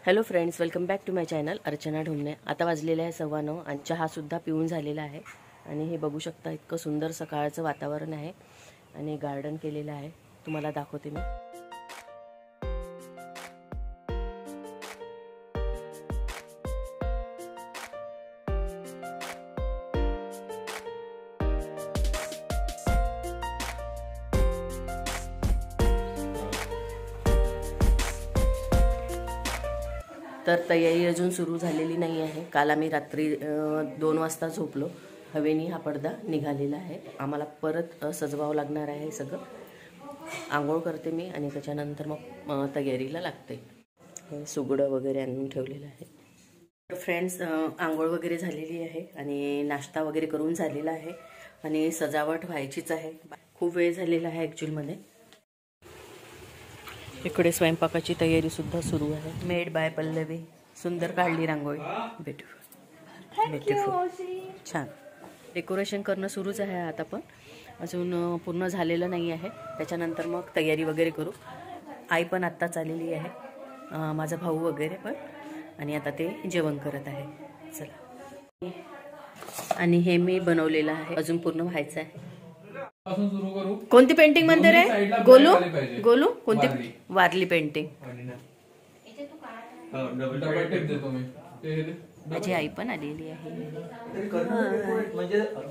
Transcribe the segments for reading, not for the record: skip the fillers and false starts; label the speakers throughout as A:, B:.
A: Hello friends, welcome back to my channel Archana Dhomane. आता वाजलेला आहे 9:15 आणि चहासुद्धा पिऊन झालेला आहे। आणि हे बघू शकता, इतकं सुंदर सकाळचं वातावरण आहे आणि गार्डन केलेलं आहे। तुम्हाला दाखवते मी। तर तयारी अजून सुरू झालेली नाही आहे। काल आम्ही रात्री 2 वाजता झोपलो। हवेनी हा पडदा निघालेला आहे। आम्हाला परत सजवावं लागणार आहे सगळं। आंघोळ करते मी आणि त्याच्यानंतर मग तयारीला लागते। हे सुगडं वगैरे आणून ठेवलेलं आहे। तर फ्रेंड्स, आंघोळ वगैरे झालेली आहे आणि नाश्ता वगैरे करून झालेला आहे आणि सजावट व्हायचीच आहे। खूप वेळ झालेला आहे ॲक्च्युअलमध्ये। इकडे स्वयंपाकाची तयारी सुद्धा सुरू आहे। Made by Pallavi. सुंदर काढली रांगोळी। ब्युटिफुल छान। डेकोरेशन करणं सुरूच आहे आता, पण अजून पूर्ण झालेलं नाही आहे। त्याच्यानंतर मग तयारी वगैरे करू। आई पण आत्ताच आलेली आहे, माझा भाऊ वगैरे पण, आणि आता ते जेवण करत आहे। चला। आणि हे मी बनवलेलं आहे, अजून पूर्ण व्हायचं आहे। कोणती पेंटिंग म्हणते रे? गोलू गोलू कोणती? वारली पेंटिंग। माझी आई पण आलेली आहे।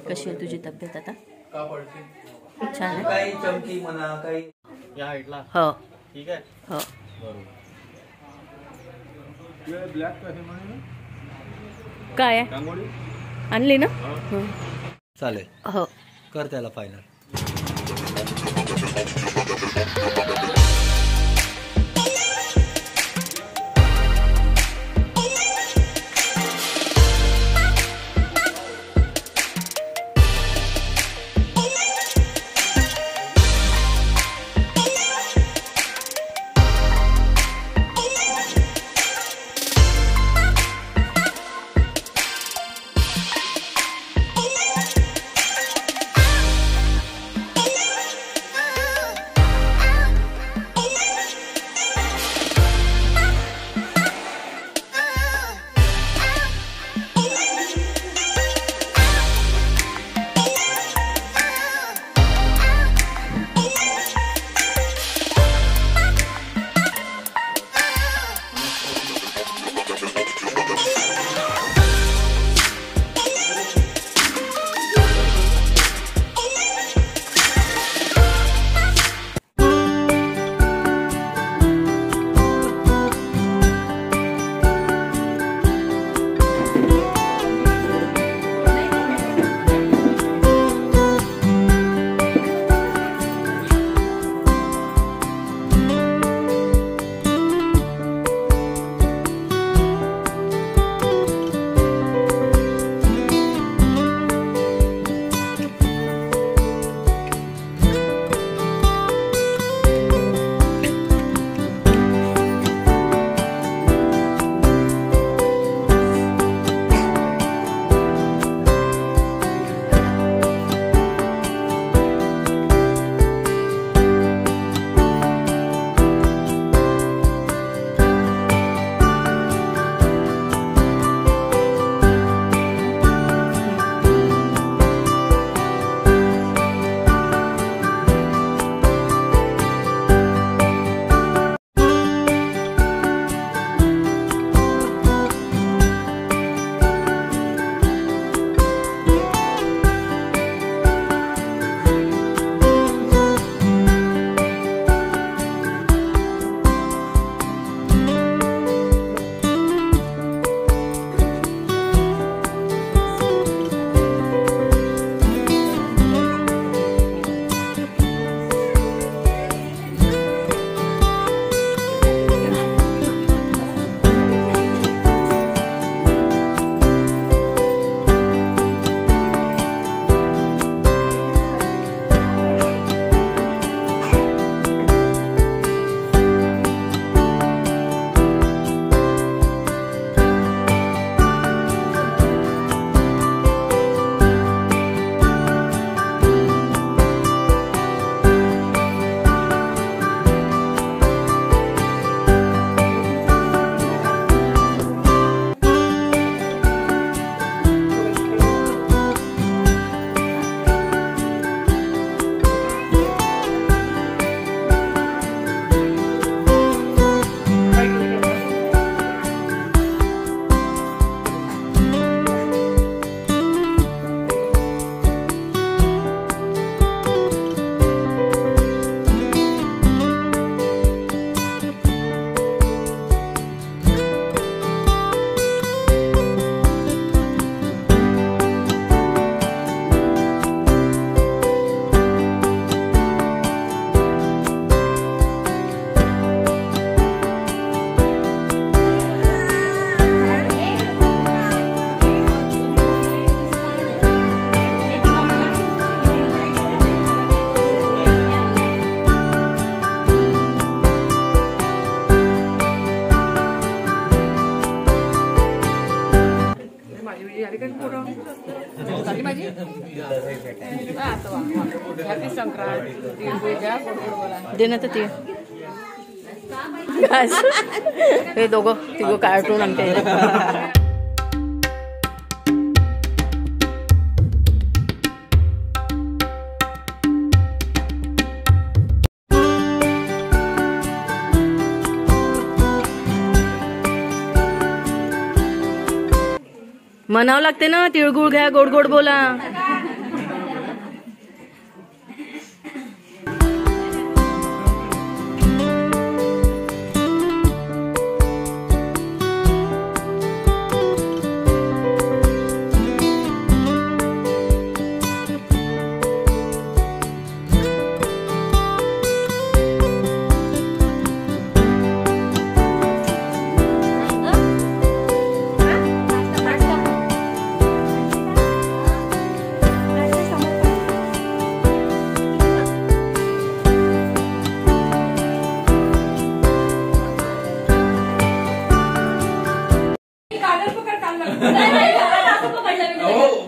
A: कशी आहे तुझी तब्येत आता? छान आहे।
B: काही चमकी म्हणा, काही या हाईटला।
A: हो
B: ठीक आहे।
A: हो
B: ब्लॅक
A: काय आहे?
B: रांगोळी
A: आणली ना?
B: चालेल,
A: हो
B: कर त्याला फायनल।
A: दे ना तर ती हे दोघं तिघं कार्टून आमच्या म्हणावं लागते ना, तिळगुळ घ्या, गोड गोड बोला.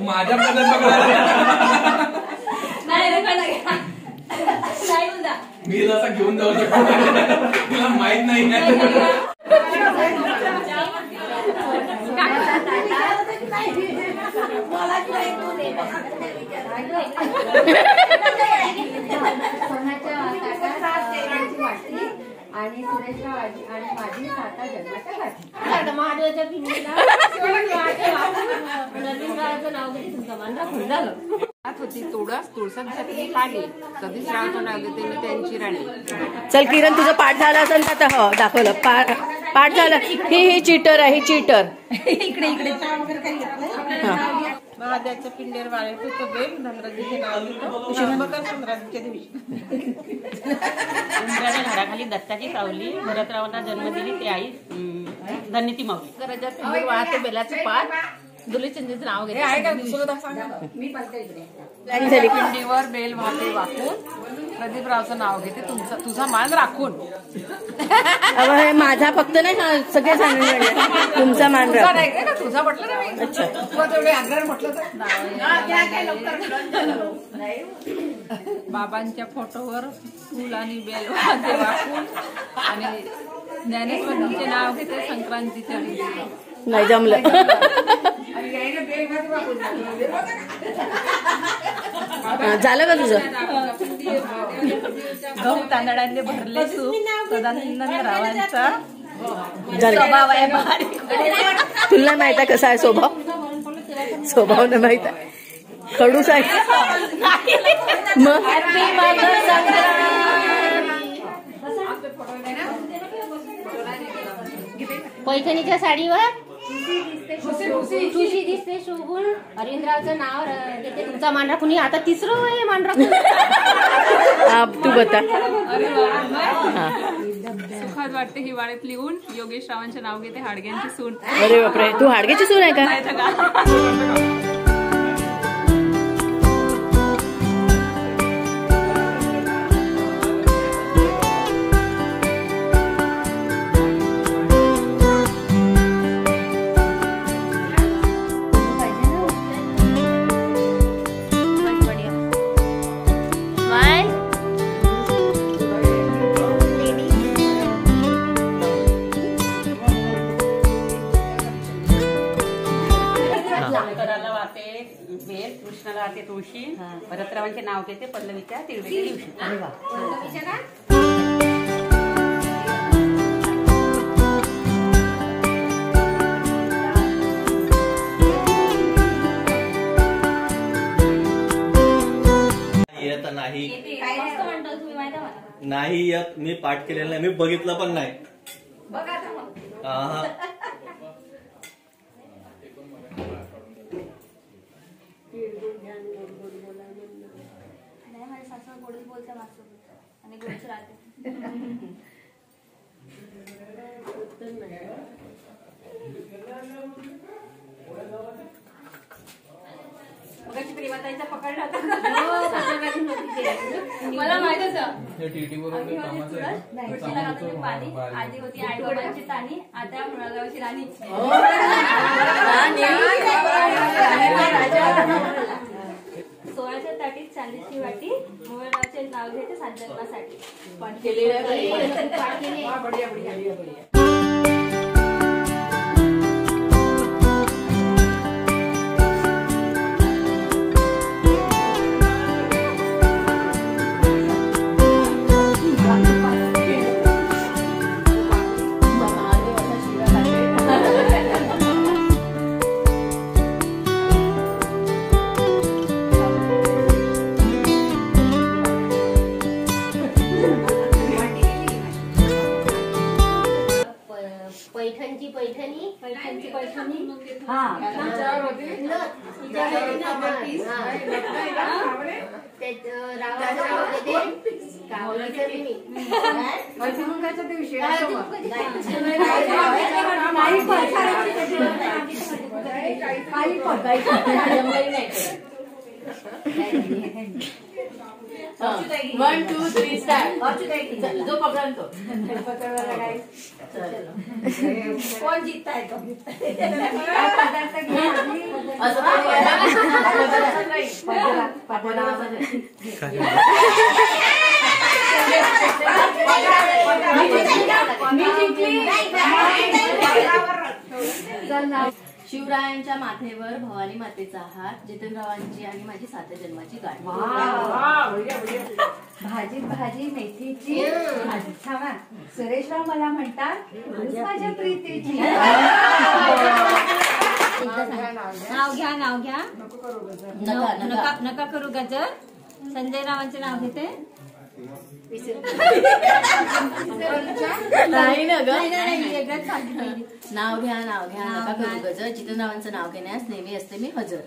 B: माझ्या मी जसा घेऊन जाऊ शकतो तुला माहित नाही.
C: आणि सुरेशराव आणि माझी 7 जन्माच्या गाठी महादेवाच्या पिंडीला नवीनरावाचं नाव घेते तुमचा मान राखून झालं.
D: होती तोडस तुळसांसाठी काढली कधीच रावचं नाव घेते मी त्यांची राणी.
A: चल किरण, तुझं पाठ झालं असेल तर हो दाखवलं. पाठ झालं. ही चीटर आहे, ही चीटर.
D: इकडे इकडे महादेवाच्या पिंडीवर वाळत होतं बेल धनराजीचे नाव घेतो मकर संक्रांतीच्या दिवशी.
E: उंबराच्या झाडाखाली दत्ताची सावली भरतरावांना जन्म दिली ते आई धन्यती माऊली.
D: कराच्या पिंडीवर वाहते बेलाचं पात दुलीचंदीचं नाव घेते. पिंडीवर बेल वाहते वाकून प्रदीपरावचं नाव घेते तुझा मान राखून.
A: हे माझा फक्त नाही, हा सगळे सांगून तुमचा मान राखून.
D: तुझा म्हटलं ना मी. अच्छा तेवढे आग्रह म्हटलं बाबांच्या फोटोवर फुल आणि बेल वाहते वाकून आणि ज्ञानेश्वरीचे नाव घेते संक्रांतीच्या दिवशी.
A: नाही जमलं. झालं का तुझं?
D: गहू तांदळांनी भरले सूप सदानंदरावांचा
A: स्वभाव आहे बारीक. तुला माहित आहे कसा आहे स्वभाव? स्वभाव न माहित आहे, कडूच आहे. मग
C: पैठणीच्या साडीवर ठुशी दिसते शोभून अरविंदरावचं नाव घेते तुमचा मान राखून. आता तिसरं आहे मान राखून.
A: तू बता.
D: सुखात वाटते हिवाळ्यात लिहून योगेश रावांचे नाव घेते हाडग्यांची सून.
A: अरे बापरे, तू हाडग्याची सून आहे का?
E: बेल कृष्णाला वाहते तुळशी भरतरावांचे नाव घेते पल्लवीच्या तिळवेच्या दिवशी.
B: येत नाही येत. मी पाठ केलेलं नाही, मी बघितलं पण नाही.
C: मला माहितच
F: आधी होती आईबाबांची तानी, आता मुळागावची राणी. 16च्या ताटीत चांदीची वाटी मंगळरावचे नाव घेते सात जन्मासाठी.
C: पैठणची पैठणी
F: पैठणची Paithani
A: one two three start. जो पकडा तो
F: कोण जिंकताय तो
A: शिवरायांच्या माथेवर भवानी मातेचा हात, जितेंद्ररावांची आणि माझी 7 जन्माची गाठ.
G: भाजी भाजी मेथीची भाजी छावा. सुरेशराव मला म्हणतात माझ्या प्रीतीची.
C: नाव घ्या नाव घ्या.
A: नका
C: नका करू गजर. संजय रावांचे नाव घेते.
A: नाही ना ग.
C: वेगळंच सांगितलं.
A: नाव घ्या नका करू गजर. जितेंद्ररावांचं नाव घेण्यास नेहमी असते मी हजर.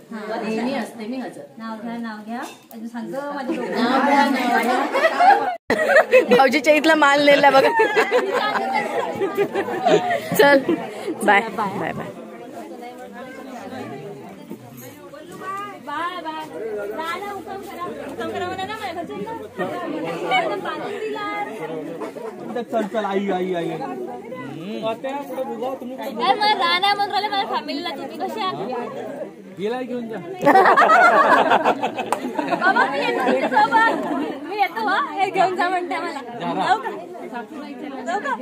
A: नेहमी असते मी हजर.
C: नाव घ्या अजून सांगतो माझ्या
A: नाव घ्या. भाऊजीच्या इथला माल नेला बघा. चल bye bye bye.
F: Bye bye. राणा हुकम करा म्हणा ना माझ्या घरच्यांना. पाणी दिला.
B: चल आई
F: मला राणा म्हणून राहिले माझ्या फॅमिलीला. तुम्ही कसे आहात?
B: गेला घेऊन जा.
F: बाबा मी येतो तुमच्यासोबत. मी येतो हा. हे घेऊन जा म्हणते मला. जाऊ का?